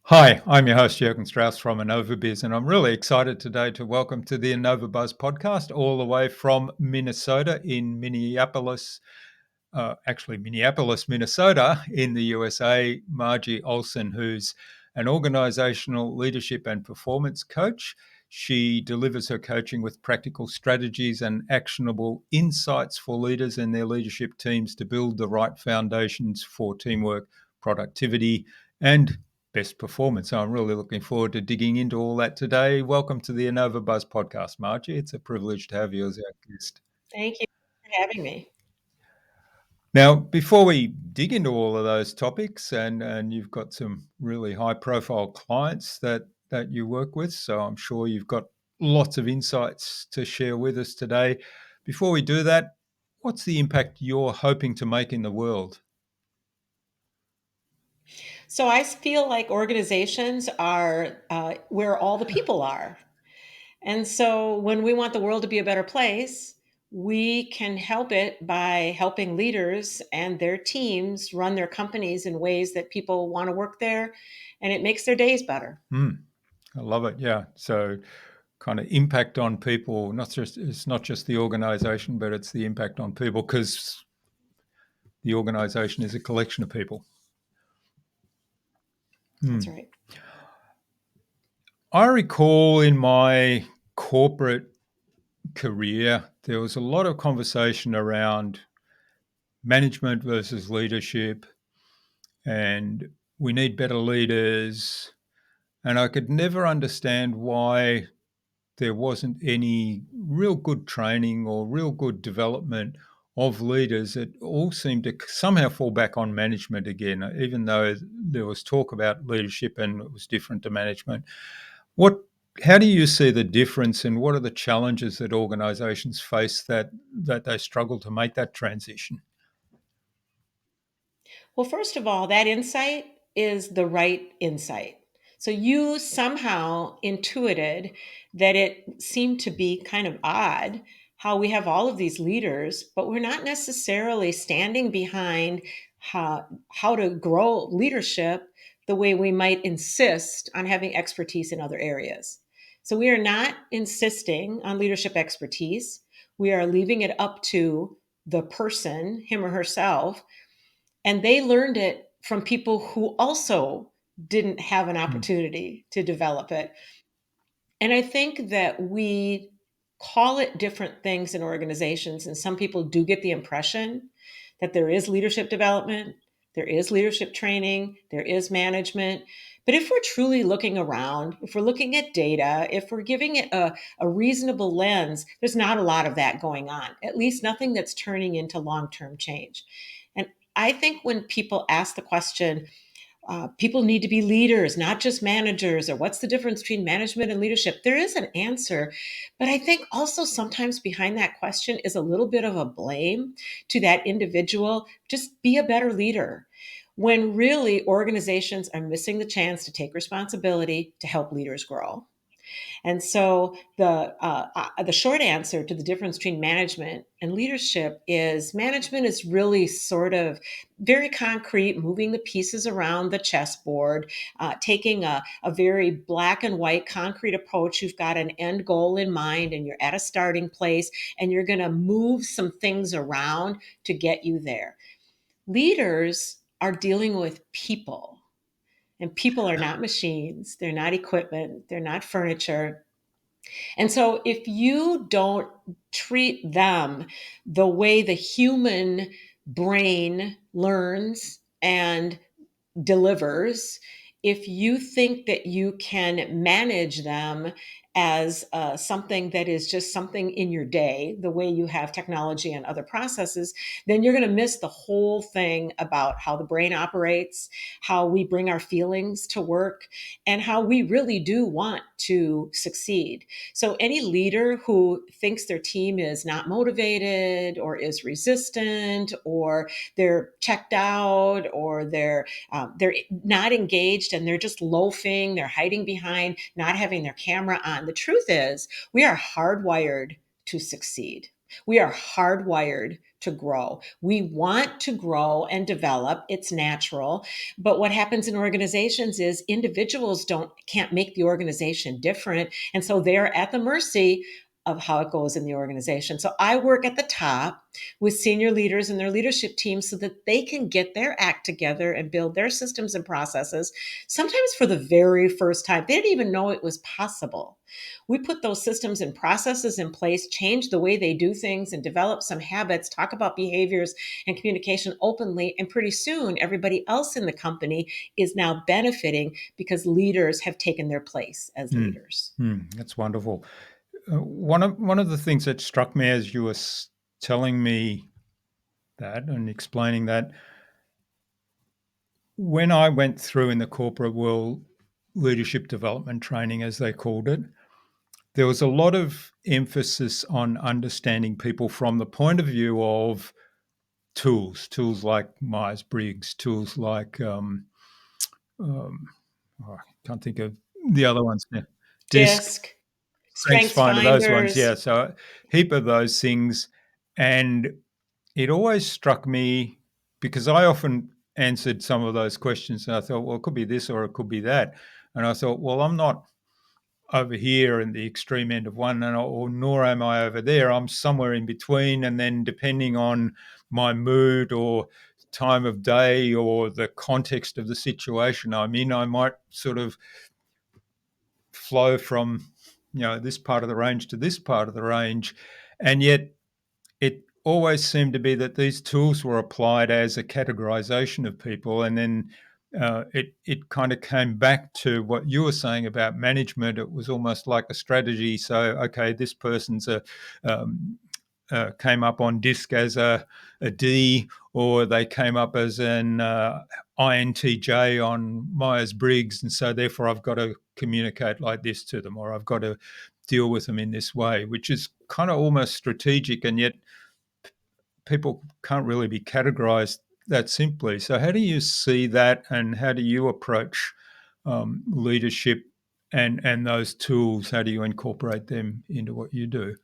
Hi, I'm your host, Jürgen Strauss from Innova.Buzz, and I'm really excited today to welcome to the Innova.Buzz podcast all the way from Minnesota in Minneapolis, Minneapolis, Minnesota in the USA, Margie Oleson, who's an organizational leadership and performance coach. She delivers her coaching with practical strategies and actionable insights for leaders and their leadership teams to build the right foundations for teamwork, productivity, and best performance. So I'm really looking forward to digging into all that today. Welcome to the Innova.Buzz podcast, Margie. It's a privilege to have you as our guest. Thank you for having me. Now, before we dig into all of those topics, and you've got some really high profile clients that you work with, so I'm sure you've got lots of insights to share with us today. Before we do that, what's the impact you're hoping to make in the world? So I feel like organizations are where all the people are. And so when we want the world to be a better place, we can help it by helping leaders and their teams run their companies in ways that people want to work there, and it makes their days better. I love it. Yeah. So kind of impact on people, it's not just the organization, but it's the impact on people because the organization is a collection of people. That's Hmm. right. I recall in my corporate career, there was a lot of conversation around management versus leadership, and we need better leaders. And I could never understand why there wasn't any real good training or real good development of leaders. It all seemed to somehow fall back on management again, even though there was talk about leadership and it was different to management. What how do you see the difference and what are the challenges that organizations face that they struggle to make that transition? Well, first of all, that insight is the right insight. So you somehow intuited that it seemed to be kind of odd how we have all of these leaders, but we're not necessarily standing behind how to grow leadership the way we might insist on having expertise in other areas. So we are not insisting on leadership expertise. We are leaving it up to the person, him or herself, and they learned it from people who also didn't have an Mm, opportunity to develop it. And I think that we call it different things in organizations, and some people do get the impression that there is leadership development, there is leadership training, there is management. But if we're truly looking around, if we're looking at data, if we're giving it a reasonable lens, there's not a lot of that going on, at least nothing that's turning into long term change. And I think when people ask the question, people need to be leaders, not just managers, or what's the difference between management and leadership? There is an answer. But I think also sometimes behind that question is a little bit of a blame to that individual. Just be a better leader. When really organizations are missing the chance to take responsibility to help leaders grow. And so the short answer to the difference between management and leadership is management is really sort of very concrete, moving the pieces around the chessboard, taking a very black and white concrete approach. You've got an end goal in mind and you're at a starting place and you're going to move some things around to get you there. Leaders are dealing with people. And people are not machines, they're not equipment, they're not furniture. And so if you don't treat them the way the human brain learns and delivers, if you think that you can manage them as something that is just something in your day, the way you have technology and other processes, then you're going to miss the whole thing about how the brain operates, how we bring our feelings to work, and how we really do want to succeed. So, any leader who thinks their team is not motivated or is resistant or they're checked out or they're not engaged and they're just loafing, they're hiding behind not having their camera on. The truth is, we are hardwired to succeed. We are hardwired to grow. We want to grow and develop. It's natural. But what happens in organizations is individuals can't make the organization different. And so they're at the mercy of how it goes in the organization. So I work at the top with senior leaders and their leadership teams so that they can get their act together and build their systems and processes, sometimes for the very first time. They didn't even know it was possible. We put those systems and processes in place, change the way they do things, and develop some habits, talk about behaviors and communication openly. And pretty soon, everybody else in the company is now benefiting because leaders have taken their place as leaders. That's wonderful. One of the things that struck me as you were telling me that and explaining that, when I went through in the corporate world leadership development training, as they called it, there was a lot of emphasis on understanding people from the point of view of tools like Myers-Briggs, tools like um, I can't think of the other ones now. DISC, DISC, Strengths strengths Finder, those ones, finders. yeah. So a heap of those things, and it always struck me because I often answered some of those questions, and I thought, well, it could be this or it could be that, and I thought, well, I'm not over here in the extreme end of one, or nor am I over there. I'm somewhere in between, and then depending on my mood or time of day or the context of the situation I'm in, I might sort of flow from this part of the range to this part of the range, and yet it always seemed to be that these tools were applied as a categorization of people, and then it kind of came back to what you were saying about management. It was almost like a strategy. So, okay, this person's um, came up on DISC as a D, or they came up as an INTJ on Myers Briggs, and so therefore I've got to communicate like this to them, or I've got to deal with them in this way, which is kind of almost strategic, and yet people can't really be categorized that simply. So, how do you see that, and how do you approach leadership and those tools? How do you incorporate them into what you do?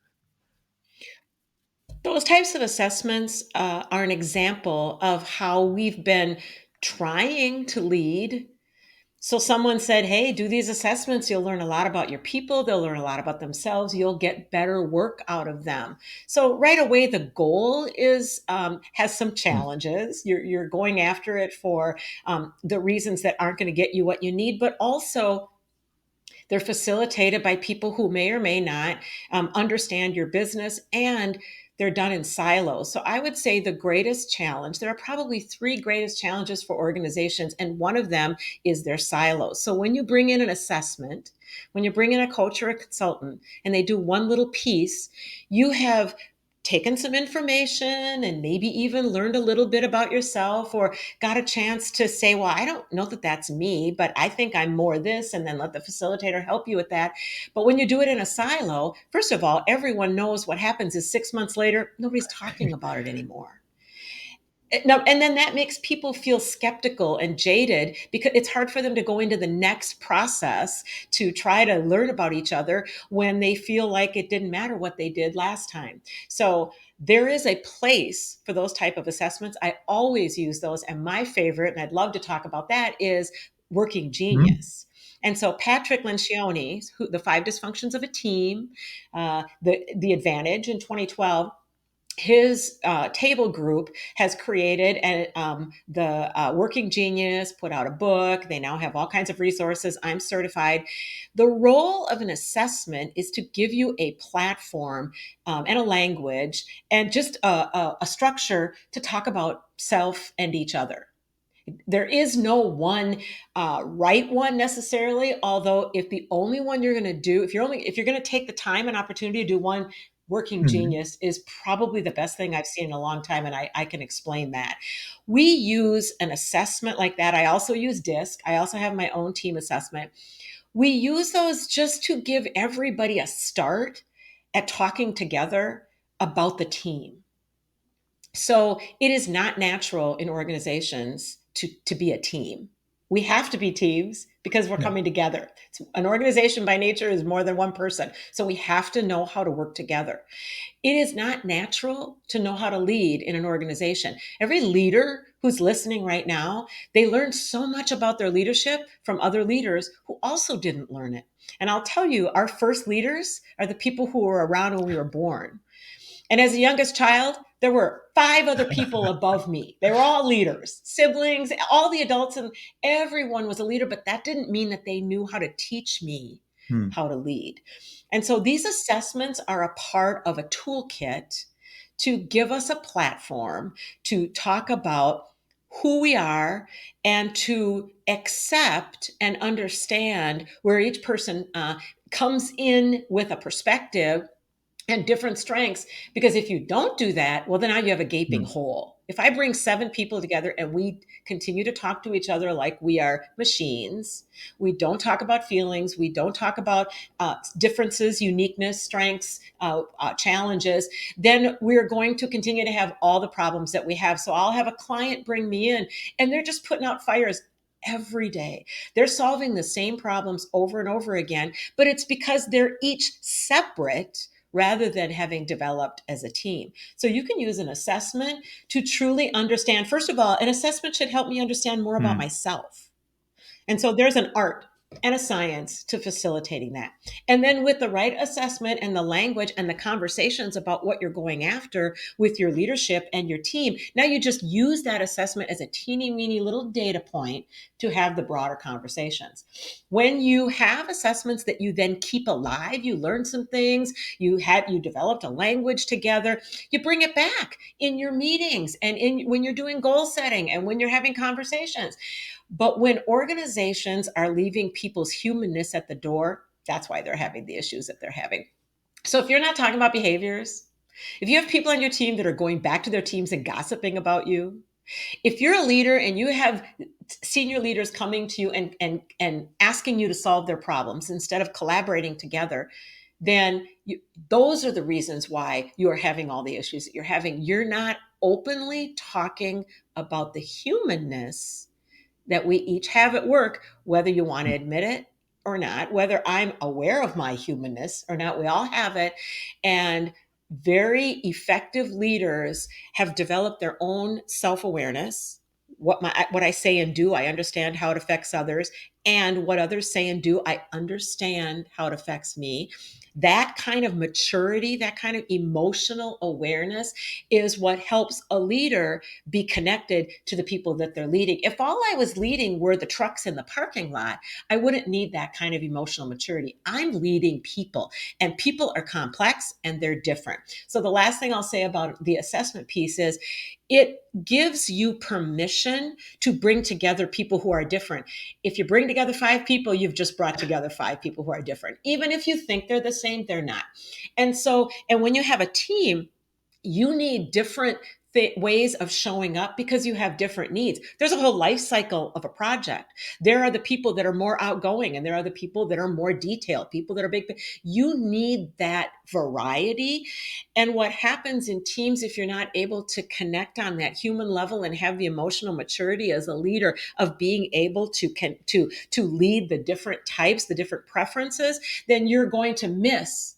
Those types of assessments are an example of how we've been trying to lead. So someone said, hey, do these assessments. You'll learn a lot about your people. They'll learn a lot about themselves. You'll get better work out of them. So right away, the goal is has some challenges. You're going after it for the reasons that aren't going to get you what you need, but also they're facilitated by people who may or may not understand your business, and they're done in silos. So I would say the greatest challenge, there are probably three greatest challenges for organizations, and one of them is their silos. So when you bring in an assessment, when you bring in a coach or a consultant and they do one little piece, you have taken some information and maybe even learned a little bit about yourself, or got a chance to say, well, I don't know that that's me, but I think I'm more this, and then let the facilitator help you with that. But when you do it in a silo, first of all, everyone knows what happens is 6 months later, nobody's talking about it anymore. No, and then that makes people feel skeptical and jaded because it's hard for them to go into the next process to try to learn about each other when they feel like it didn't matter what they did last time. So there is a place for those type of assessments. I always use those, and my favorite, and I'd love to talk about that, is Working Mhm. Genius. And so Patrick Lencioni, The Five Dysfunctions of a Team, the Advantage in 2012, his table group has created the Working Genius, put out a book. They now have all kinds of resources. I'm certified. The role of an assessment is to give you a platform and a language and just a structure to talk about self and each other. There is no one right one necessarily, although if the only one you're going to do, if you're going to take the time and opportunity to do one, Working Mhm. Genius is probably the best thing I've seen in a long time, and I can explain that. We use an assessment like that. I also use DISC. I also have my own team assessment. We use those just to give everybody a start at talking together about the team. So it is not natural in organizations to be a team. We have to be teams because we're Yeah. coming together. An organization by nature is more than one person. So we have to know how to work together. It is not natural to know how to lead in an organization. Every leader who's listening right now, they learned so much about their leadership from other leaders who also didn't learn it. And I'll tell you, our first leaders are the people who were around when we were born. And as the youngest child, there were five other people above me. They were all leaders, siblings, all the adults, and everyone was a leader, but that didn't mean that they knew how to teach me Hmm. how to lead. And so these assessments are a part of a toolkit to give us a platform to talk about who we are and to accept and understand where each person comes in with a perspective and different strengths. Because if you don't do that, well, then now you have a gaping Hmm. hole. If I bring seven people together and we continue to talk to each other like we are machines, we don't talk about feelings, we don't talk about differences, uniqueness, strengths, challenges, then we're going to continue to have all the problems that we have. So I'll have a client bring me in and they're just putting out fires every day. They're solving the same problems over and over again, but it's because they're each separate rather than having developed as a team. So you can use an assessment to truly understand. First of all, an assessment should help me understand more about Hmm. myself. And so there's an art and a science to facilitating that. And then with the right assessment and the language and the conversations about what you're going after with your leadership and your team, now you just use that assessment as a teeny weeny little data point to have the broader conversations. When you have assessments that you then keep alive, you learn some things, you developed a language together, you bring it back in your meetings and in when you're doing goal setting and when you're having conversations. But when organizations are leaving people's humanness at the door, that's why they're having the issues that they're having. So if you're not talking about behaviors, if you have people on your team that are going back to their teams and gossiping about you, if you're a leader and you have senior leaders coming to you and asking you to solve their problems instead of collaborating together, then those are the reasons why you are having all the issues that you're having. You're not openly talking about the humanness that we each have at work, whether you want to admit it or not, whether I'm aware of my humanness or not, we all have it. And very effective leaders have developed their own self-awareness. What I say and do, I understand how it affects others, and what others say and do, I understand how it affects me. That kind of maturity, that kind of emotional awareness is what helps a leader be connected to the people that they're leading. If all I was leading were the trucks in the parking lot, I wouldn't need that kind of emotional maturity. I'm leading people, and people are complex and they're different. So the last thing I'll say about the assessment piece is it gives you permission to bring together people who are different. If you bring together five people, you've just brought together five people who are different. Even if you think they're the same, they're not. And when you have a team, you need different ways of showing up because you have different needs. There's a whole life cycle of a project. There are the people that are more outgoing, and there are the people that are more detailed, people that are big. You need that variety. And what happens in teams, if you're not able to connect on that human level and have the emotional maturity as a leader of being able to lead the different types, the different preferences, then you're going to miss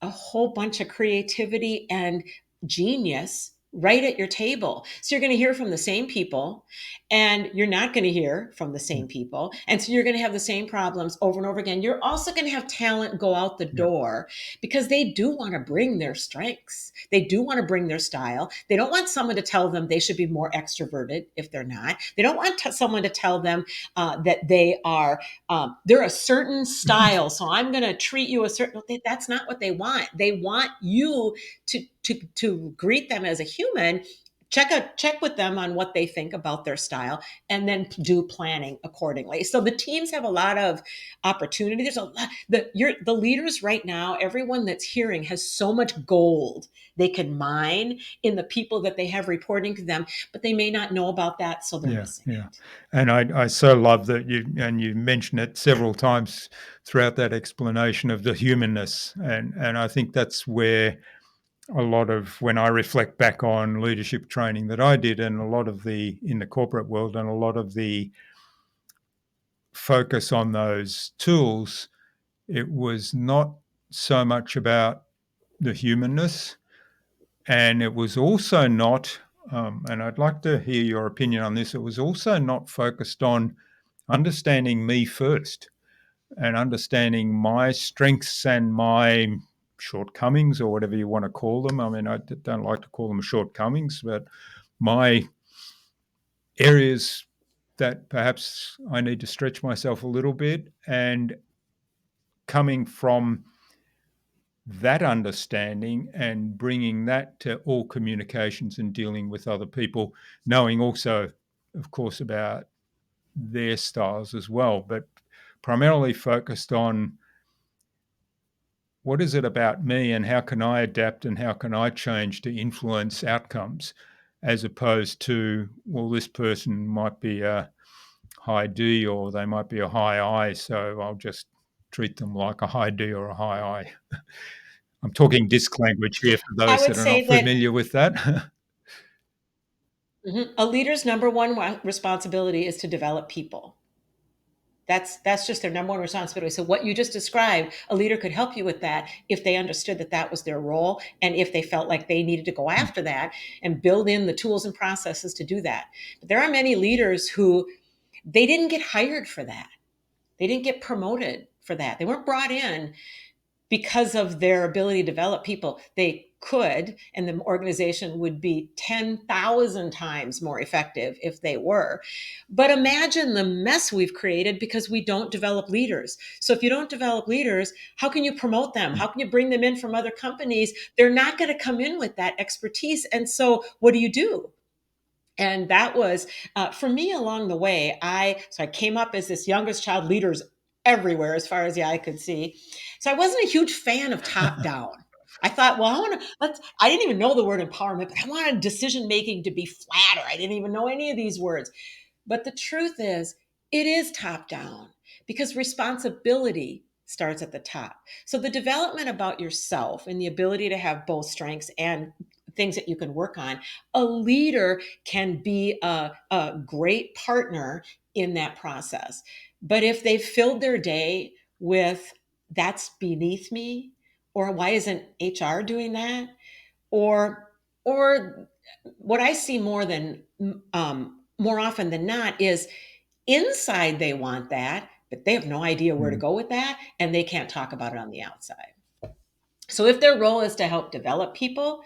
a whole bunch of creativity and genius right at your table. So you're going to hear from the same people and you're not going to hear from the Yeah. same people. And so you're going to have the same problems over and over again. You're also going to have talent go out the Yeah. door because they do want to bring their strengths. They do want to bring their style. They don't want someone to tell them they should be more extroverted if they're not. They don't want someone to tell them that they're a certain style, so I'm going to treat you a certain. That's not what they want. They want you to greet them as a human. Check with them on what they think about their style, and then do planning accordingly. So the teams have a lot of opportunity. There's a lot. The leaders right now, everyone that's hearing has so much gold they can mine in the people that they have reporting to them, but they may not know about that, so they're Yeah, missing yeah. it. And I so love that you mentioned it several times throughout that explanation of the humanness. And I think that's where a lot of when I reflect back on leadership training that I did and a lot of the in the corporate world and a lot of the focus on those tools, it was not so much about the humanness, and it was also not, and I'd like to hear your opinion on this, it was also not focused on understanding me first and understanding my strengths and my shortcomings, or whatever you want to call them. I mean, I don't like to call them shortcomings, but my areas that perhaps I need to stretch myself a little bit, and coming from that understanding and bringing that to all communications and dealing with other people, knowing also, of course, about their styles as well, but primarily focused on what is it about me and how can I adapt and how can I change to influence outcomes, as opposed to, well, this person might be a high D or they might be a high I, so I'll just treat them like a high D or a high I. I'm talking disc language here for I those would that are say not that familiar with that. a leader's number one responsibility is to develop people. That's just their number one responsibility. So what you just described, a leader could help you with that if they understood that that was their role, and if they felt like they needed to go after that and build in the tools and processes to do that. But there are many leaders who they didn't get hired for that. They didn't get promoted for that. They weren't brought in because of their ability to develop people. They could, and the organization would be 10,000 times more effective if they were. But imagine the mess we've created because we don't develop leaders. So if you don't develop leaders, how can you promote them? How can you bring them in from other companies? They're not going to come in with that expertise. And so what do? And that was for me along the way. I came up as this youngest child, leaders everywhere as far as the eye could see. So I wasn't a huge fan of top down. I thought, well, I want to let's. I didn't even know the word empowerment, but I wanted decision making to be flatter. I didn't even know any of these words. But the truth is, it is top down because responsibility starts at the top. So the development about yourself and the ability to have both strengths and things that you can work on, a leader can be a great partner in that process. But if they've filled their day with that's beneath me, or why isn't HR doing that? Or what I see more often than not is inside they want that, but they have no idea where to Mm, go with that, and they can't talk about it on the outside. So if their role is to help develop people,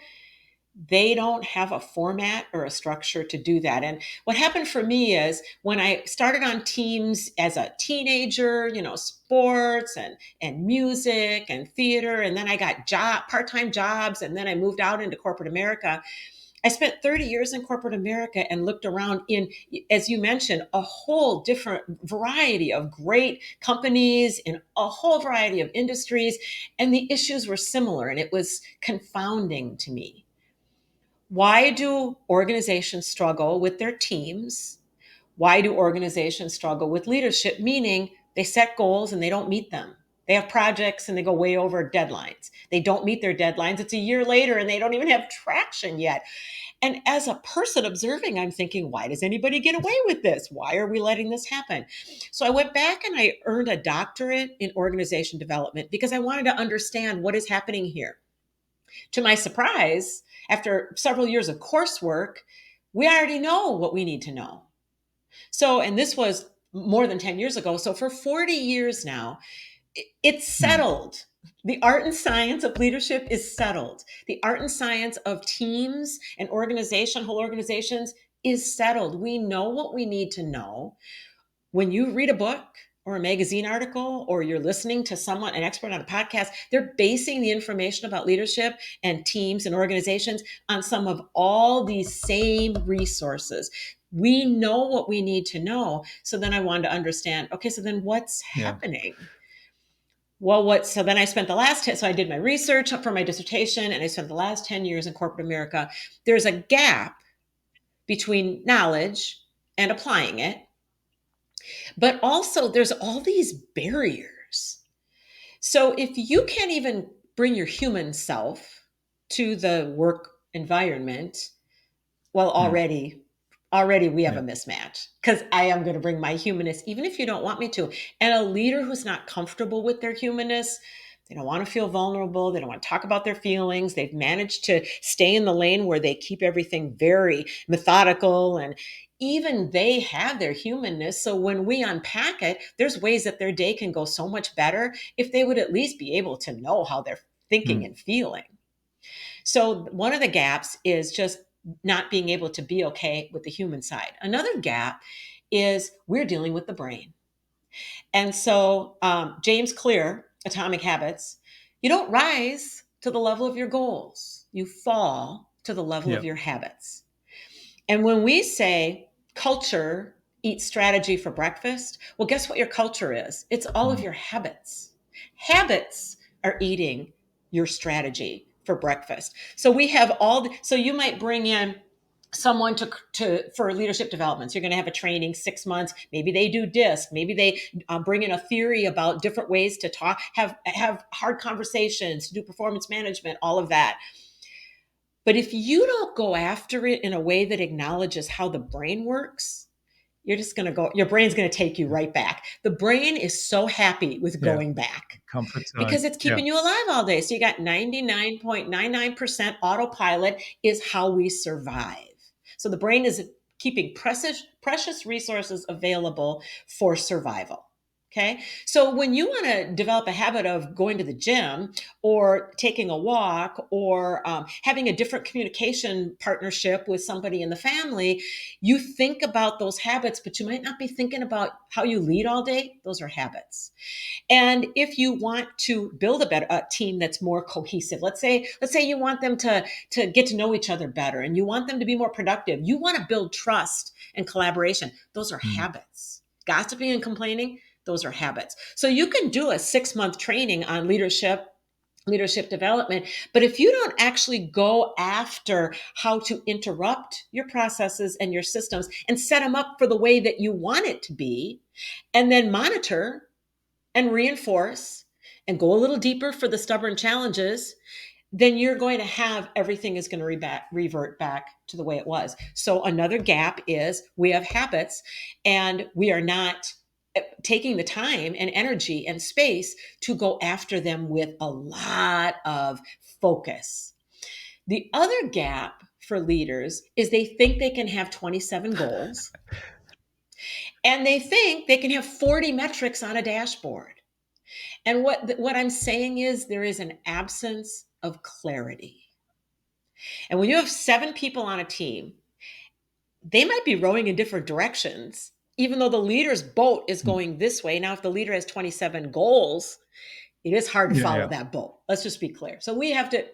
they don't have a format or a structure to do that. And what happened for me is when I started on teams as a teenager, sports and music and theater, and then I got part-time jobs, and then I moved out into corporate America. I spent 30 years in corporate America and looked around in, as you mentioned, a whole different variety of great companies in a whole variety of industries, and the issues were similar, and it was confounding to me. Why do organizations struggle with their teams? Why do organizations struggle with leadership? Meaning they set goals and they don't meet them. They have projects and they go way over deadlines. They don't meet their deadlines. It's a year later and they don't even have traction yet. And as a person observing, I'm thinking, why does anybody get away with this? Why are we letting this happen? So I went back and I earned a doctorate in organization development because I wanted to understand what is happening here. To my surprise, after several years of coursework, we already know what we need to know. So, and this was more than 10 years ago. So, for 40 years now, it's mm, settled. The art and science of leadership is settled. The art and science of teams and whole organizations is settled. We know what we need to know. When you read a book or a magazine article, or you're listening to an expert on a podcast, they're basing the information about leadership and teams and organizations on some of all these same resources. We know what we need to know. So then I wanted to understand, okay, so then what's yeah. happening? So then I spent so I did my research for my dissertation, and I spent the last 10 years in corporate America. There's a gap between knowledge and applying it, but also there's all these barriers. So if you can't even bring your human self to the work environment, well, Mm, already already we have a Yeah. mismatch because I am going to bring my humanness, even if you don't want me to. And a leader who's not comfortable with their humanness, they don't want to feel vulnerable. They don't want to talk about their feelings. They've managed to stay in the lane where they keep everything very methodical, and even they have their humanness. So when we unpack it, there's ways that their day can go so much better if they would at least be able to know how they're thinking Mm. and feeling. So one of the gaps is just not being able to be okay with the human side. Another gap is we're dealing with the brain. And so James Clear, Atomic Habits, you don't rise to the level of your goals. You fall to the level of Yeah. your habits. And when we say culture eats strategy for breakfast, well, guess what your culture is? It's all of Mm. your habits. Habits are eating your strategy for breakfast. So we have so you might bring in someone to for leadership developments. You're going to have a training 6 months. Maybe they do disc. Maybe they bring in a theory about different ways to talk, have hard conversations, do performance management, all of that. But if you don't go after it in a way that acknowledges how the brain works, you're just going to go, your brain's going to take you right back. The brain is so happy with Yeah. going back Comfort zone. because it's Yeah. keeping you alive all day. So you got 99.99% autopilot is how we survive. So the brain is keeping precious resources available for survival. Okay. So when you want to develop a habit of going to the gym or taking a walk or having a different communication partnership with somebody in the family, you think about those habits, but you might not be thinking about how you lead all day. Those are habits. And if you want to build a team that's more cohesive, let's say you want them to get to know each other better and you want them to be more productive. You want to build trust and collaboration. Those are Mm. habits. Gossiping and complaining, those are habits. So you can do a 6-month training on leadership development. But if you don't actually go after how to interrupt your processes and your systems and set them up for the way that you want it to be, and then monitor and reinforce and go a little deeper for the stubborn challenges, then you're going to have everything is going to revert back to the way it was. So another gap is we have habits and we are not taking the time and energy and space to go after them with a lot of focus. The other gap for leaders is they think they can have 27 goals and they think they can have 40 metrics on a dashboard. And what I'm saying is there is an absence of clarity. And when you have 7 people on a team, they might be rowing in different directions, even though the leader's boat is Mm. going this way. Now, if the leader has 27 goals, it is hard to Yeah. follow Yeah. that boat. Let's just be clear. So we have to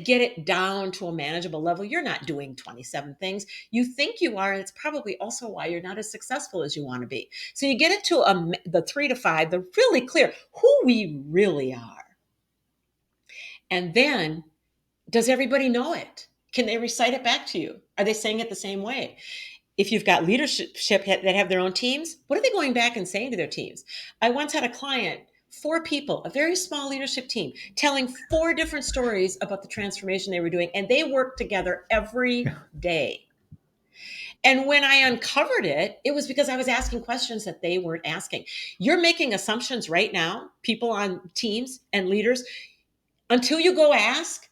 get it down to a manageable level. You're not doing 27 things. You think you are, and it's probably also why you're not as successful as you want to be. So you get it to the 3 to 5, the really clear who we really are. And then, does everybody know it? Can they recite it back to you? Are they saying it the same way? If you've got leadership that have their own teams, what are they going back and saying to their teams? I once had a client, 4 people, a very small leadership team, telling 4 different stories about the transformation they were doing, and they worked together every day. And when I uncovered it, it was because I was asking questions that they weren't asking. You're making assumptions right now, people on teams and leaders. Until you go ask,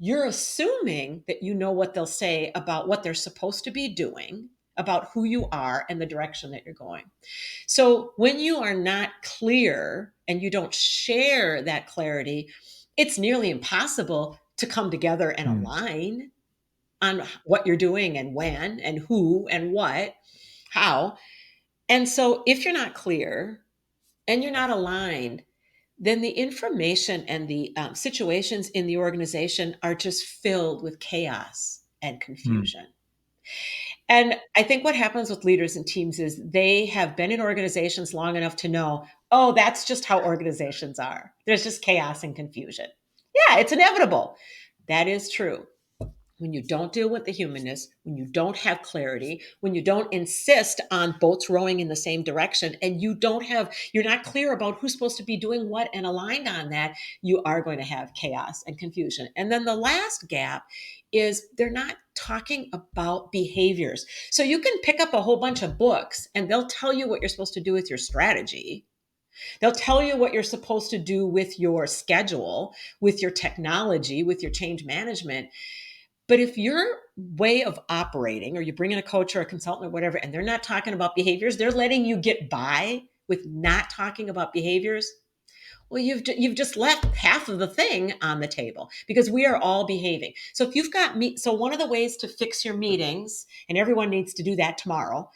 you're assuming that you know what they'll say about what they're supposed to be doing, about who you are and the direction that you're going. So when you are not clear and you don't share that clarity, it's nearly impossible to come together and Mm. align on what you're doing and when and who and what, how. And so if you're not clear and you're not aligned, then the information and the situations in the organization are just filled with chaos and Mm. confusion. And I think what happens with leaders and teams is they have been in organizations long enough to know, oh, that's just how organizations are. There's just chaos and confusion. Yeah, it's inevitable. That is true. When you don't deal with the humanness, when you don't have clarity, when you don't insist on boats rowing in the same direction, and you're not clear about who's supposed to be doing what and aligned on that, you are going to have chaos and confusion. And then the last gap is they're not talking about behaviors. So you can pick up a whole bunch of books and they'll tell you what you're supposed to do with your strategy. They'll tell you what you're supposed to do with your schedule, with your technology, with your change management. But if your way of operating, or you bring in a coach or a consultant or whatever, and they're not talking about behaviors, they're letting you get by with not talking about behaviors, well, you've just left half of the thing on the table, because we are all behaving. So if you've got so one of the ways to fix your meetings, and everyone needs to do that tomorrow,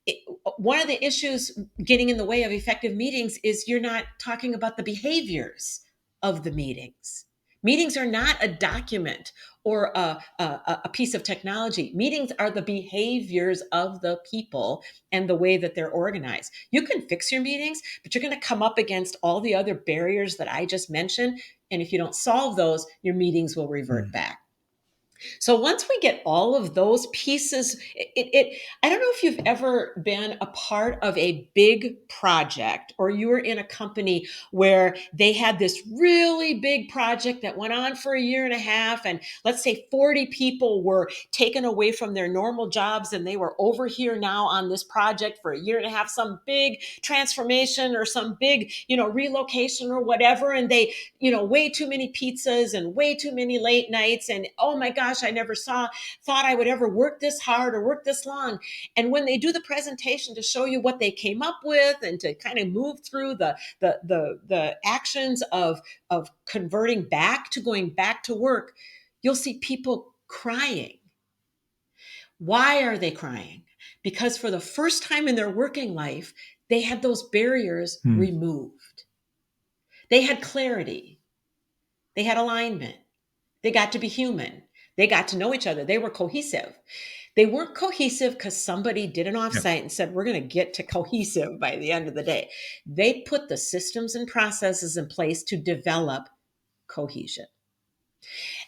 it, one of the issues getting in the way of effective meetings is you're not talking about the behaviors of the meetings. Meetings are not a document or a piece of technology. Meetings are the behaviors of the people and the way that they're organized. You can fix your meetings, but you're going to come up against all the other barriers that I just mentioned. And if you don't solve those, your meetings will revert Mm. back. So once we get all of those pieces, I don't know if you've ever been a part of a big project, or you were in a company where they had this really big project that went on for a year and a half. And let's say 40 people were taken away from their normal jobs and they were over here now on this project for a year and a half, some big transformation or some big, relocation or whatever. And they, way too many pizzas and way too many late nights. And oh my gosh, I never thought I would ever work this hard or work this long. And when they do the presentation to show you what they came up with and to kind of move through the actions of converting back to going back to work, you'll see people crying. Why are they crying? Because for the first time in their working life, they had those barriers Mm. removed. They had clarity. They had alignment. They got to be human. They got to know each other. They were cohesive. They weren't cohesive because somebody did an Yeah. offsite and said, we're going to get to cohesive by the end of the day. They put the systems and processes in place to develop cohesion.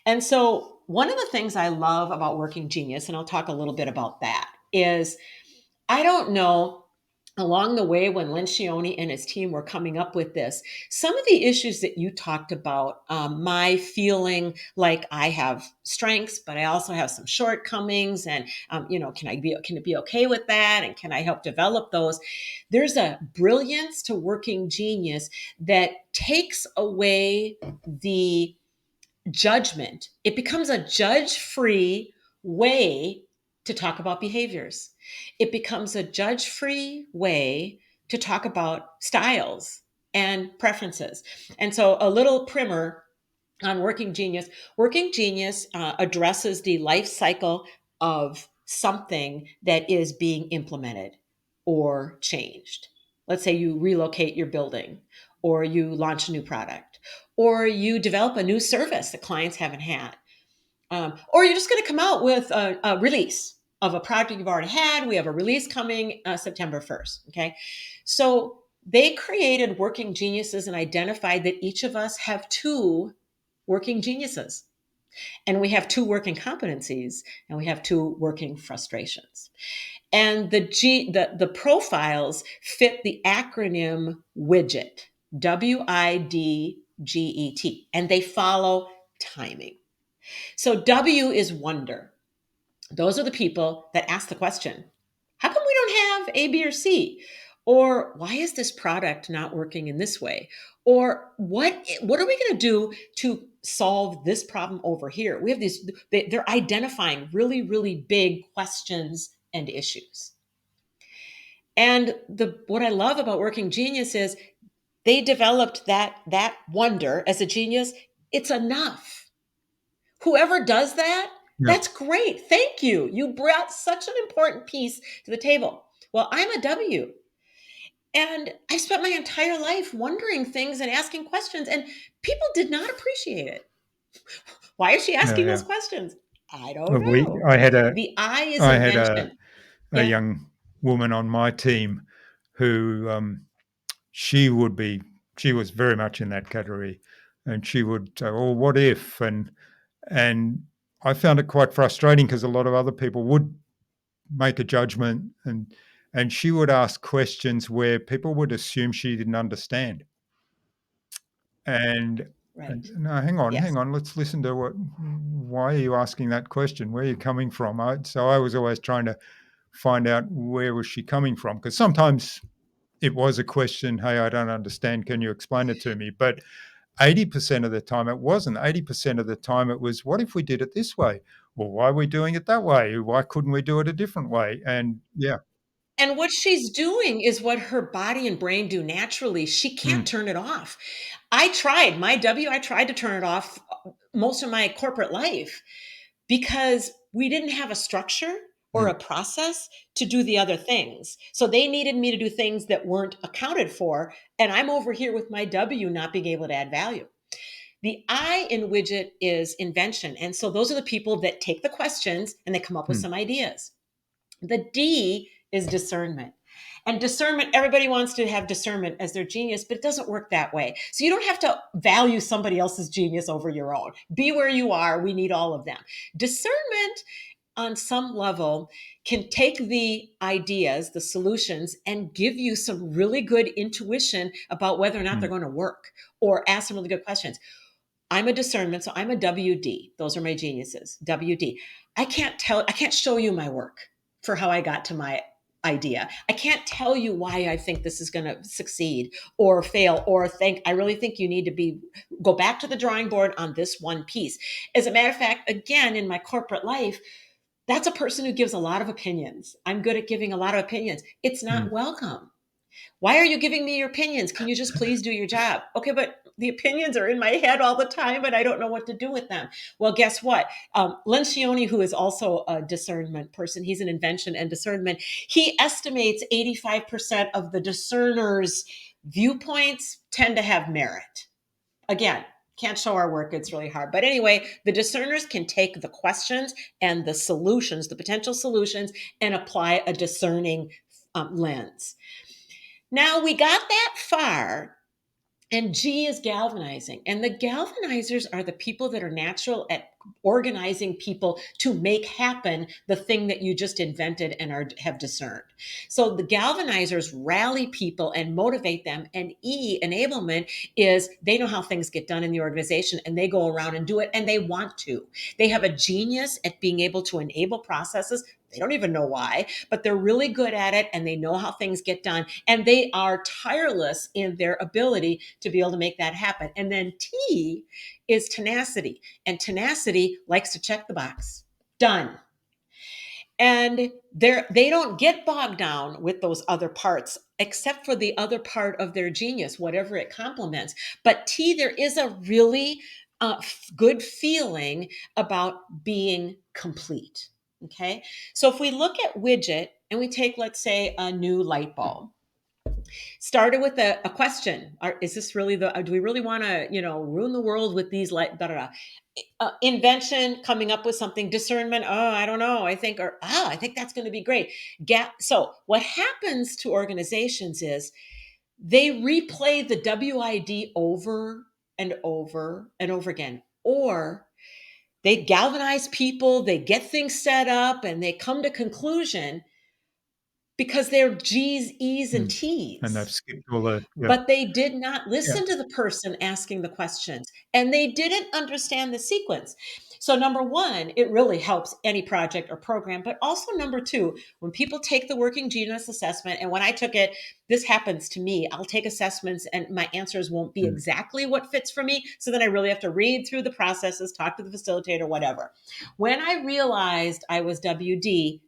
And so, one of the things I love about Working Genius, and I'll talk a little bit about that, is I don't know, along the way when Lencioni and his team were coming up with this, some of the issues that you talked about, my feeling like I have strengths, but I also have some shortcomings, and can it be okay with that, and can I help develop those? There's a brilliance to Working Genius that takes away the judgment. It becomes a judge-free way to talk about behaviors. It becomes a judge-free way to talk about styles and preferences. And so, a little primer on Working Genius. Working Genius addresses the life cycle of something that is being implemented or changed. Let's say you relocate your building, or you launch a new product, or you develop a new service that clients haven't had, or you're just going to come out with a release of a product you've already had. We have a release coming September 1st. Okay. So they created Working Geniuses and identified that each of us have two working geniuses, and we have two working competencies, and we have two working frustrations. And the profiles fit the acronym WIDGET, WIDGET, and they follow timing. So W is wonder. Those are the people that ask the question, how come we don't have A, B, or C? Or why is this product not working in this way? Or what are we going to do to solve this problem over here? We have these, they're identifying really, really big questions and issues. And what I love about Working Genius is they developed that wonder as a genius. It's enough. Whoever does that, Yeah. that's great. Thank you. You brought such an important piece to the table. Well, I'm a W. And I spent my entire life wondering things and asking questions, and people did not appreciate it. Why is she Yeah. asking those Yeah. questions? I don't Uh, We, know. I had a, The I is I had invention. a Yeah. young woman on my team who she would be, she was very much in that category, and she would say, "Oh, what if?" And I found it quite frustrating because a lot of other people would make a judgment, and she would ask questions where people would assume she didn't understand. And right. And no, hang on, Yes. hang on. Let's listen to why are you asking that question? Where are you coming from? So I was always trying to find out where was she coming from, because sometimes it was a question, hey, I don't understand. Can you explain it to me? But 80% of the time it wasn't. 80% of the time it was, what if we did it this way? Well, why are we doing it that way? Why couldn't we do it a different way? And yeah. And what she's doing is what her body and brain do naturally. She can't Mm, turn it off. I tried to turn it off most of my corporate life because we didn't have a structure or a mm, process to do the other things. So they needed me to do things that weren't accounted for. And I'm over here with my W not being able to add value. The I in widget is invention. And so those are the people that take the questions and they come up with mm, some ideas. The D is discernment. And discernment, everybody wants to have discernment as their genius, but it doesn't work that way. So you don't have to value somebody else's genius over your own. Be where you are. We need all of them. Discernment, on some level, can take the ideas, the solutions, and give you some really good intuition about whether or not they're mm, going to work or ask some really good questions. I'm a discernment, so I'm a WD. Those are my geniuses. WD. I can't show you my work for how I got to my idea. I can't tell you why I think this is going to succeed or fail or think I really think you need to go back to the drawing board on this one piece. As a matter of fact, again, in my corporate life, that's a person who gives a lot of opinions. I'm good at giving a lot of opinions. It's not mm, welcome. Why are you giving me your opinions? Can you just please do your job? Okay, but the opinions are in my head all the time, and I don't know what to do with them. Well, guess what? Lencioni, who is also a discernment person, he's an invention and discernment. He estimates 85% of the discerners' viewpoints tend to have merit. Again, can't show our work, it's really hard. But anyway, the discerners can take the questions and the solutions, the potential solutions, and apply a discerning lens. Now we got that far, and G is galvanizing. And the galvanizers are the people that are natural at organizing people to make happen the thing that you just invented and have discerned. So the galvanizers rally people and motivate them. And E, enablement, is they know how things get done in the organization and they go around and do it and they want to. They have a genius at being able to enable processes. They don't even know why, but they're really good at it and they know how things get done. And they are tireless in their ability to be able to make that happen. And then T is tenacity. And tenacity likes to check the box. Done. And they don't get bogged down with those other parts, except for the other part of their genius, whatever it complements. But T, there is a really good feeling about being complete. Okay. So if we look at widget and we take, let's say, a new light bulb, started with a question. Is this really do we really want to, ruin the world with these light, da, da, da. Invention, coming up with something, discernment. Oh, I don't know. I think that's going to be great. So what happens to organizations is they replay the WID over and over and over again, or they galvanize people, they get things set up, and they come to conclusion because they're G's, E's, and mm. And they've T's. skipped all the, yeah, But they did not yeah. listen to the person asking the questions and they didn't understand the sequence. So, number one, it really helps any project or program. But also, number two, when people take the working genius assessment, and when I took it, this happens to me. I'll take assessments and my answers won't be Mm, exactly what fits for me. So then I really have to read through the processes, talk to the facilitator, whatever. When I realized I was WD,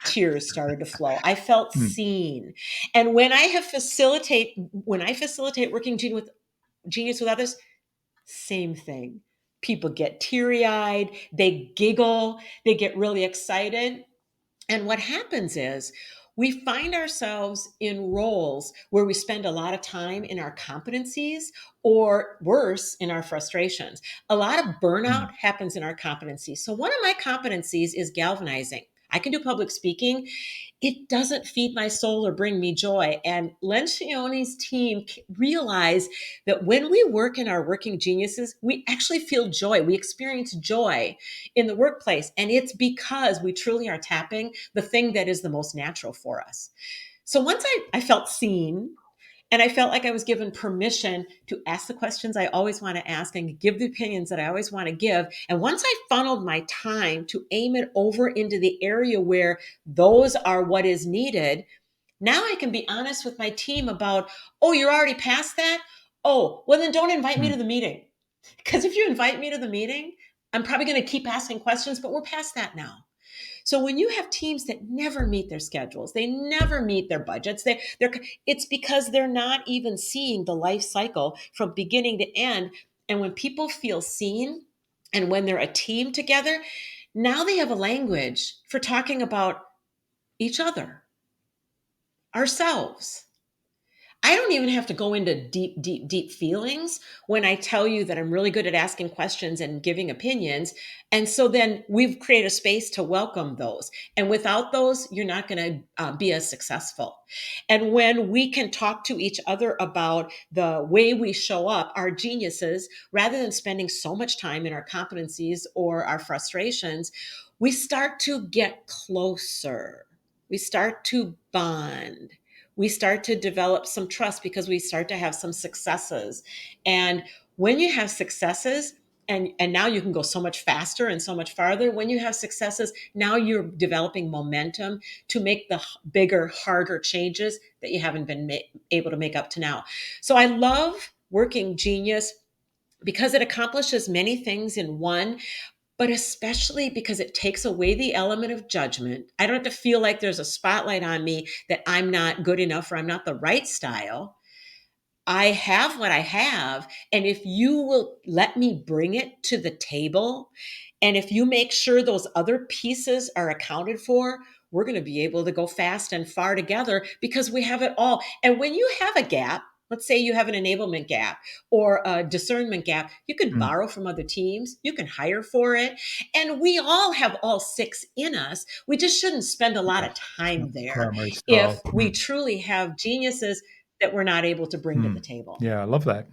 tears started to flow. I felt mm, seen. And when I facilitate working genius with others, same thing. People get teary-eyed, they giggle, they get really excited. And what happens is we find ourselves in roles where we spend a lot of time in our competencies, or worse, in our frustrations. A lot of mm, burnout happens in our competencies. So one of my competencies is galvanizing. I can do public speaking. It doesn't feed my soul or bring me joy. And Lencioni's team realized that when we work in our working geniuses, we actually feel joy. We experience joy in the workplace. And it's because we truly are tapping the thing that is the most natural for us. So once I felt seen And I felt like I was given permission to ask the questions I always want to ask and give the opinions that I always want to give. And once I funneled my time to aim it over into the area where those are what is needed, now I can be honest with my team about, oh, you're already past that? Oh, well, then don't invite me Hmm. to the meeting. Because if you invite me to the meeting, I'm probably going to keep asking questions, but we're past that now. So when you have teams that never meet their schedules, they never meet their budgets, it's because they're not even seeing the life cycle from beginning to end. And when people feel seen and when they're a team together, now they have a language for talking about each other, ourselves. I don't even have to go into deep, deep, deep feelings when I tell you that I'm really good at asking questions and giving opinions. And so then we've created a space to welcome those. And without those, you're not going to be as successful. And when we can talk to each other about the way we show up, our geniuses, rather than spending so much time in our competencies or our frustrations, we start to get closer. We start to bond, we start to develop some trust because we start to have some successes. And when you have successes, and now you can go so much faster and so much farther. When you have successes, now you're developing momentum to make the bigger, harder changes that you haven't been able to make up to now. So I love working genius because it accomplishes many things in one, but especially because it takes away the element of judgment. I don't have to feel like there's a spotlight on me that I'm not good enough or I'm not the right style. I have what I have. And if you will let me bring it to the table, and if you make sure those other pieces are accounted for, we're going to be able to go fast and far together because we have it all. And when you have a gap, let's say you have an enablement gap or a discernment gap, you could Hmm. borrow from other teams, you can hire for it. And we all have all six in us. We just shouldn't spend a lot Yeah. of It's time not the there primary if style. we truly have geniuses that we're not able to bring to Hmm. the table. Yeah, I love that.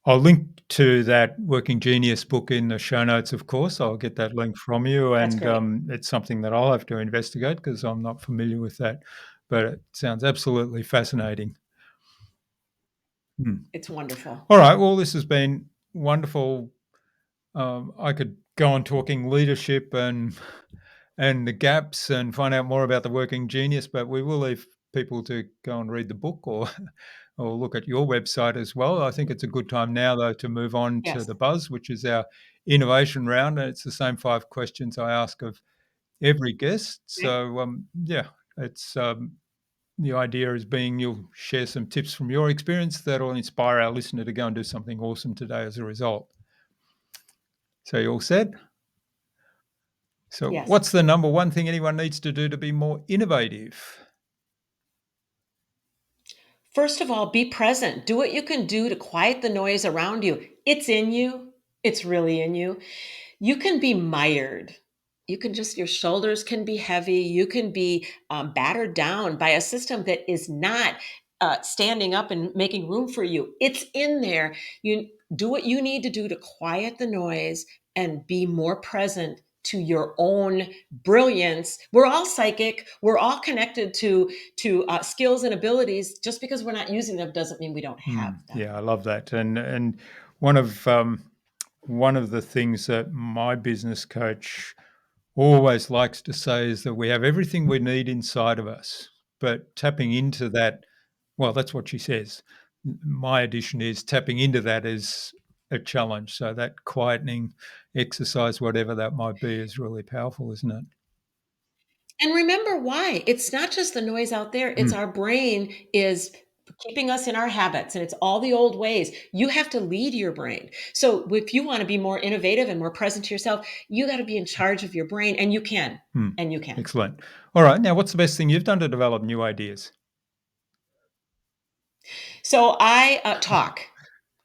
I'll link to that Working Genius book in the show notes, of course. I'll get that link from you, That's and great. it's something that I'll have to investigate because I'm not familiar with that. But it sounds absolutely fascinating. Hmm. It's wonderful. All right. Well, this has been wonderful. I could go on talking leadership and the gaps and find out more about the Working Genius, but we will leave people to go and read the book or or look at your website as well. I think it's a good time now, though, to move on to Yes. the buzz, which is our innovation round, and it's the same 5 questions I ask of every guest. Okay. So, yeah, it's the idea is being you'll share some tips from your experience that'll inspire our listener to go and do something awesome today as a result. So, you all said? So, Yes. what's the number one thing anyone needs to do to be more innovative? First of all, be present. Do what you can do to quiet the noise around you. It's in you. It's really in you. You can be mired. You can just, your shoulders can be heavy. You can be battered down by a system that is not standing up and making room for you. It's in there. You do what you need to do to quiet the noise and be more present to your own brilliance. We're all psychic. We're all connected to skills and abilities. Just because we're not using them doesn't mean we don't have them. Yeah, I love that. And one of one of the things that my business coach always likes to say is that we have everything we need inside of us, but tapping into that, well, that's what she says. My addition is tapping into that is a challenge. So that quietening exercise, whatever that might be, is really powerful, isn't it? And remember why. It's not just the noise out there, it's Mm, our brain is keeping us in our habits and it's all the old ways. You have to lead your brain. So if you want to be more innovative and more present to yourself, you got to be in charge of your brain and you can. mm. And you can. Excellent. All right. Now, what's the best thing you've done to develop new ideas? So I talk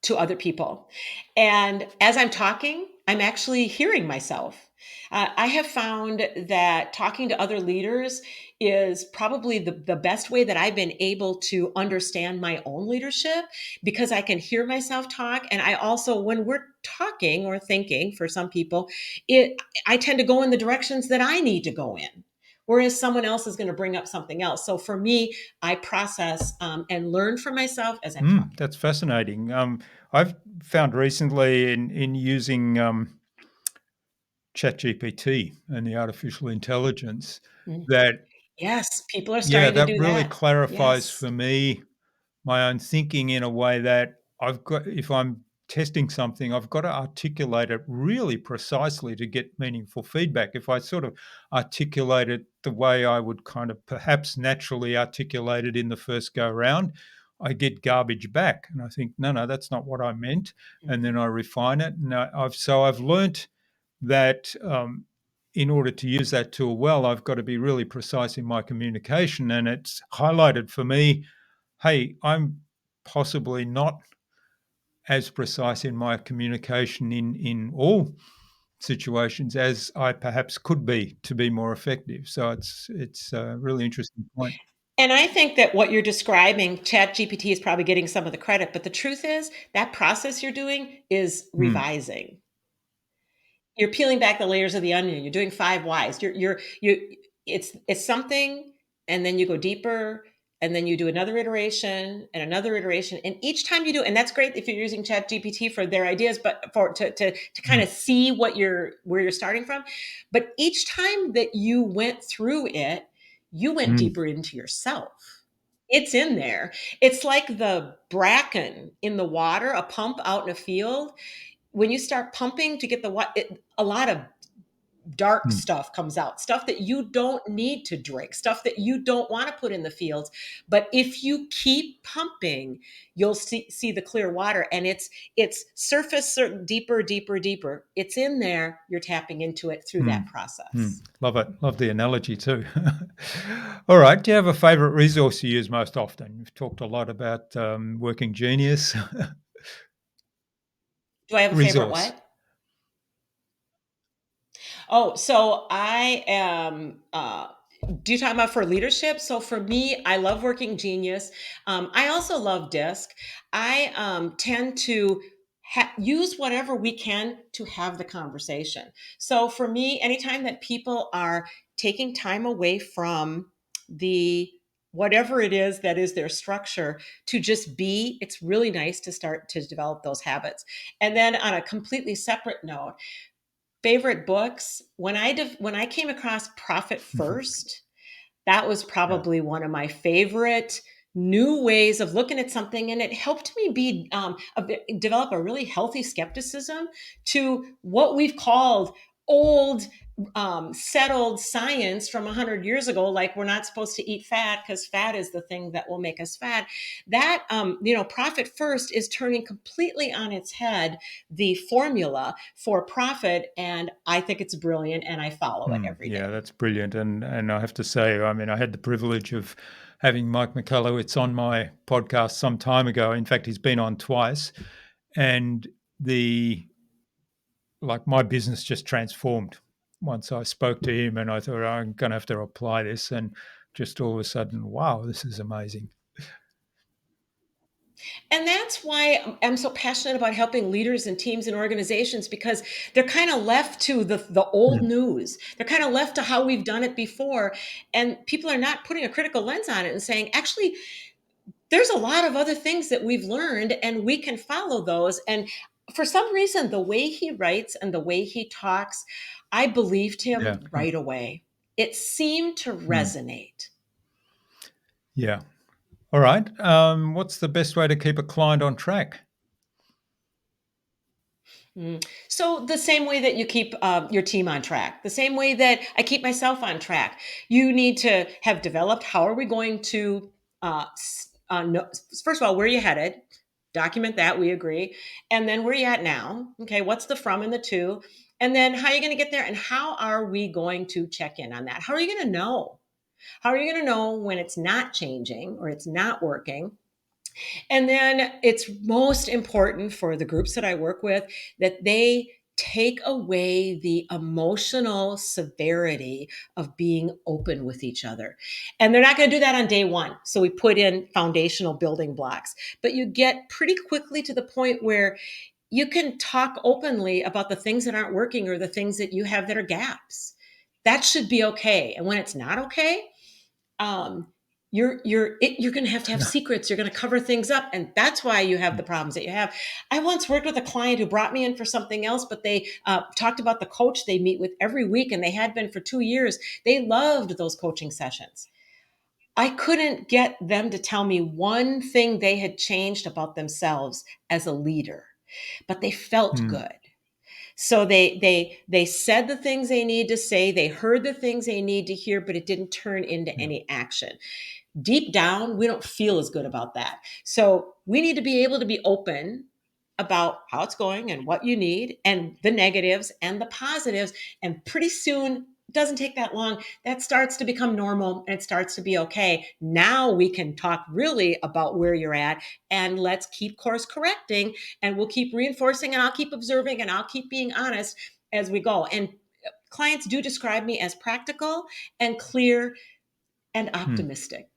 to other people. And as I'm talking, I'm actually hearing myself. I have found that talking to other leaders is probably the best way that I've been able to understand my own leadership because I can hear myself talk. And I also, when we're talking or thinking for some people, it I tend to go in the directions that I need to go in. whereas someone else is going to bring up something else. So for me, I process and learn from myself as I'm talking. That's fascinating. I've found recently in using ChatGPT and the artificial intelligence Mm. that, Yes, people are yeah, starting to that do really that. clarifies Yes. for me my own thinking in a way that I've got, if I'm testing something, I've got to articulate it really precisely to get meaningful feedback. If I sort of articulate it the way I would kind of perhaps naturally articulate it in the first go round, I get garbage back. And I think, no, that's not what I meant. And then Mhm. I refine it. And I've learnt that in order to use that tool well, I've got to be really precise in my communication. And it's highlighted for me, hey, I'm possibly not as precise in my communication in all situations as I perhaps could be to be more effective. So it's a really interesting point. And I think that what you're describing, ChatGPT is probably getting some of the credit, but the truth is that process you're doing is Mm, revising. You're peeling back the layers of the onion. You're doing five whys. You it's something, and then you go deeper, and then you do another iteration, and each time you do, and that's great if you're using Chat GPT for their ideas, but for to kind mm, of see what you're where you're starting from. But each time that you went through it, you went mm, deeper into yourself. It's in there. It's like the bracken in the water, a pump out in a field. When you start pumping to get the water, a lot of dark mm, stuff comes out, stuff that you don't need to drink, stuff that you don't want to put in the fields. But if you keep pumping, you'll see the clear water, and it's surface deeper, deeper, deeper. It's in there. You're tapping into it through mm, that mm. process. Love it. Love the analogy too. All right. Do you have a favorite resource you use most often? You've talked a lot about Working Genius. Do I have a favorite Resource. what? Oh, so I am. Do you talk about for leadership? So for me, I love Working Genius. I also love Disc. I tend to use whatever we can to have the conversation. So for me, anytime that people are taking time away from the whatever it is that is their structure to just be, it's really nice to start to develop those habits. And then on a completely separate note, favorite books, when I came across Profit First, that was Yeah. probably one of my favorite new ways of looking at something, and it helped me develop a really healthy skepticism to what we've called old settled science from 100 years ago, like we're not supposed to eat fat because fat is the thing that will make us fat. That Profit First is turning completely on its head the formula for profit, and I think it's brilliant, and I follow it every Yeah, day. that's brilliant. And I have to say, I mean, I had the privilege of having Mike McCullough on my podcast some time ago. In fact, he's been on twice, and the like my business just transformed once I spoke to him, and I thought, I'm going to have to apply this, and just all of a sudden, wow, this is amazing. And that's why I'm so passionate about helping leaders and teams and organizations, because they're kind of left to the old Mm, news. They're kind of left to how we've done it before. And people are not putting a critical lens on it and saying, actually, there's a lot of other things that we've learned and we can follow those. And for some reason, the way he writes and the way he talks, I believed yeah, him right away. It seemed to mm, resonate. yeah. All right. What's the best way to keep a client on track? Mm. So the same way that you keep your team on track, the same way that I keep myself on track, you need to have developed how are we going to know, first of all, where are you headed? Document that, we agree. And then where are you at now? Okay, what's the from and the to? And then how are you going to get there? And how are we going to check in on that? How are you going to know? How are you going to know when it's not changing or it's not working? And then it's most important for the groups that I work with that they take away the emotional severity of being open with each other. And they're not going to do that on day one. So we put in foundational building blocks, but you get pretty quickly to the point where you can talk openly about the things that aren't working or the things that you have that are gaps. That should be okay. And when it's not okay, um, you're going to have secrets. You're going to cover things up, and that's why you have the problems that you have. I once worked with a client who brought me in for something else, but they talked about the coach they meet with every week, and they had been for 2 years. They loved those coaching sessions. I couldn't get them to tell me one thing they had changed about themselves as a leader, but they felt Mm, good. So they said the things they need to say, they heard the things they need to hear, but it didn't turn into yeah. any action. Deep down, we don't feel as good about that. So we need to be able to be open about how it's going and what you need and the negatives and the positives. And pretty soon, it doesn't take that long, that starts to become normal and it starts to be okay. Now we can talk really about where you're at, and let's keep course correcting, and we'll keep reinforcing, and I'll keep observing, and I'll keep being honest as we go. And clients do describe me as practical and clear and Mm, optimistic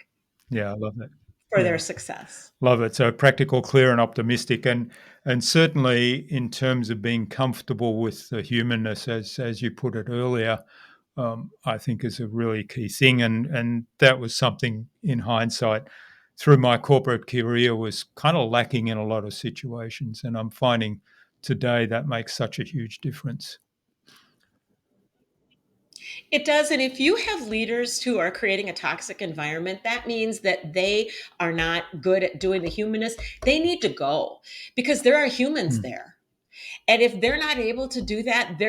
yeah, I love that. for their Yeah. success. Love it. So practical, clear, and optimistic, and certainly in terms of being comfortable with the humanness, as you put it earlier, I think is a really key thing, and that was something in hindsight through my corporate career was kind of lacking in a lot of situations, and I'm finding today that makes such a huge difference. It does. And if you have leaders who are creating a toxic environment, that means that they are not good at doing the humanness. They need to go because there are humans Mm, there. And if they're not able to do that,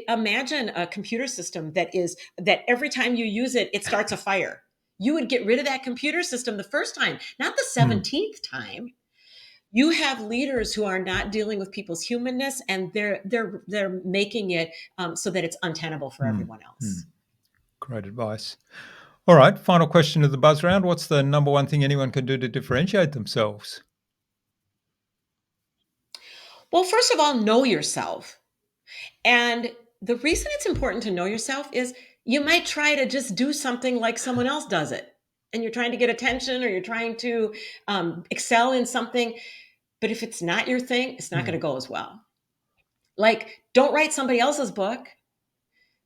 imagine a computer system that every time you use it, it starts a fire. You would get rid of that computer system the first time, not the mm, 17th time. You have leaders who are not dealing with people's humanness, and they're making it so that it's untenable for mm, everyone mm. else. Great advice. All right, final question of the buzz round. What's the number one thing anyone can do to differentiate themselves? Well, first of all, know yourself. And the reason it's important to know yourself is you might try to just do something like someone else does it. And you're trying to get attention, or you're trying to excel in something. But if it's not your thing, it's not going Yeah, to go as well. Like, don't write somebody else's book.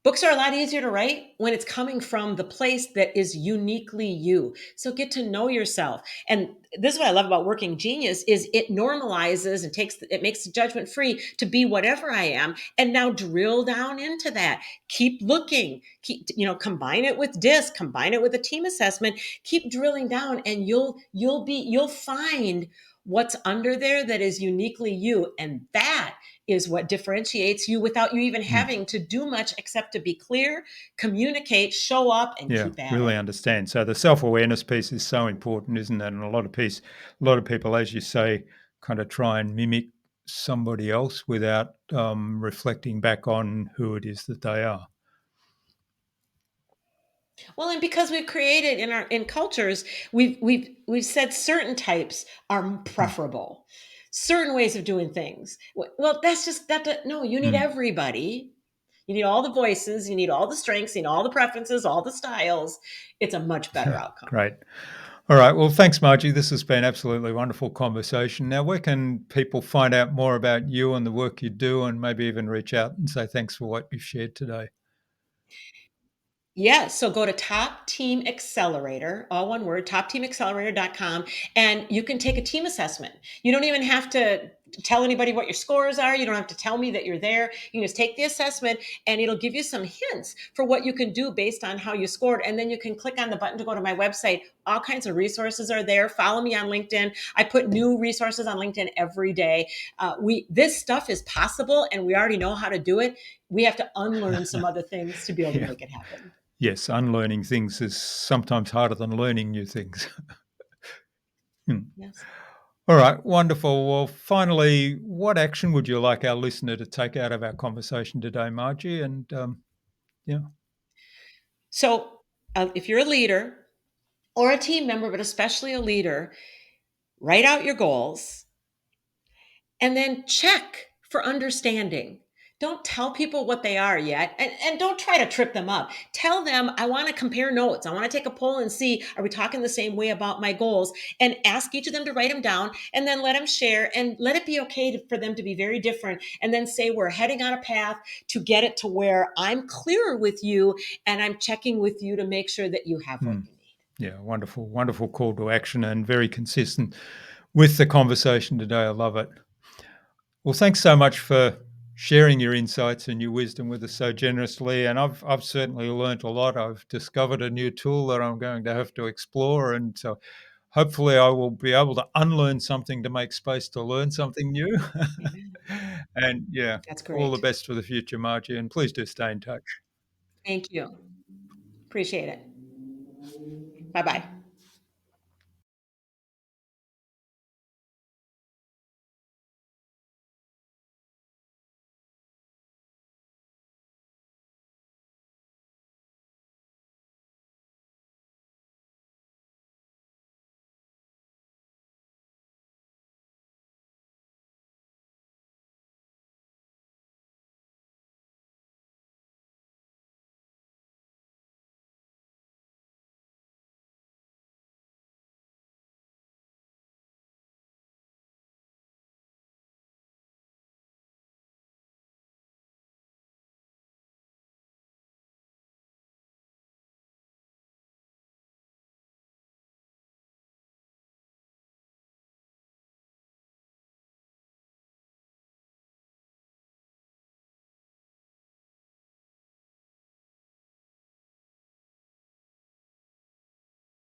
Books are a lot easier to write when it's coming from the place that is uniquely you. So get to know yourself. And this is what I love about Working Genius is it normalizes and makes the judgment free to be whatever I am. And now drill down into that. Keep looking. Combine it with DISC, combine it with a team assessment. Keep drilling down, and you'll find what's under there that is uniquely you. And that is what differentiates you without you even mm, having to do much except to be clear, communicate, show up, and yeah, keep at really it. understand. So the self-awareness piece is so important, isn't it? And a lot of people, as you say, kind of try and mimic somebody else without reflecting back on who it is that they are. Well, and because we've created in cultures, we've said certain types are Mm, preferable, certain ways of doing things. Well, that's just no, you need mm. everybody. You need all the voices, you need all the strengths, you need all the preferences, all the styles. It's a much better Yeah, outcome. great. All right. Well, thanks, Margie. This has been absolutely wonderful conversation. Now, where can people find out more about you and the work you do, and maybe even reach out and say thanks for what you've shared today? Yeah, so go to Top Team Accelerator, all one word, topteamaccelerator.com, and you can take a team assessment. You don't even have to tell anybody what your scores are. You don't have to tell me that you're there. You can just take the assessment, and it'll give you some hints for what you can do based on how you scored. And then you can click on the button to go to my website. All kinds of resources are there. Follow me on LinkedIn. I put new resources on LinkedIn every day. This stuff is possible, and we already know how to do it. We have to unlearn some other things to be able to Yeah. make it happen. Yes, unlearning things is sometimes harder than learning new things. Hmm. Yes. All right, wonderful. Well, finally, what action would you like our listener to take out of our conversation today, Margie? And yeah, So, if you're a leader or a team member, but especially a leader, write out your goals and then check for understanding. Don't tell people what they are yet, and don't try to trip them up. Tell them, I want to compare notes. I want to take a poll and see, are we talking the same way about my goals? And ask each of them to write them down and then let them share and let it be okay for them to be very different. And then say, we're heading on a path to get it to where I'm clearer with you and I'm checking with you to make sure that you have what Mm. you need. Yeah, wonderful, wonderful call to action and very consistent with the conversation today. I love it. Well, thanks so much for sharing your insights and your wisdom with us so generously. And I've certainly learnt a lot. I've discovered a new tool that I'm going to have to explore. And so hopefully I will be able to unlearn something to make space to learn something new. Amen. And yeah, That's all the great. best for the future, Margie. And please do stay in touch. Thank you. Appreciate it. Bye bye.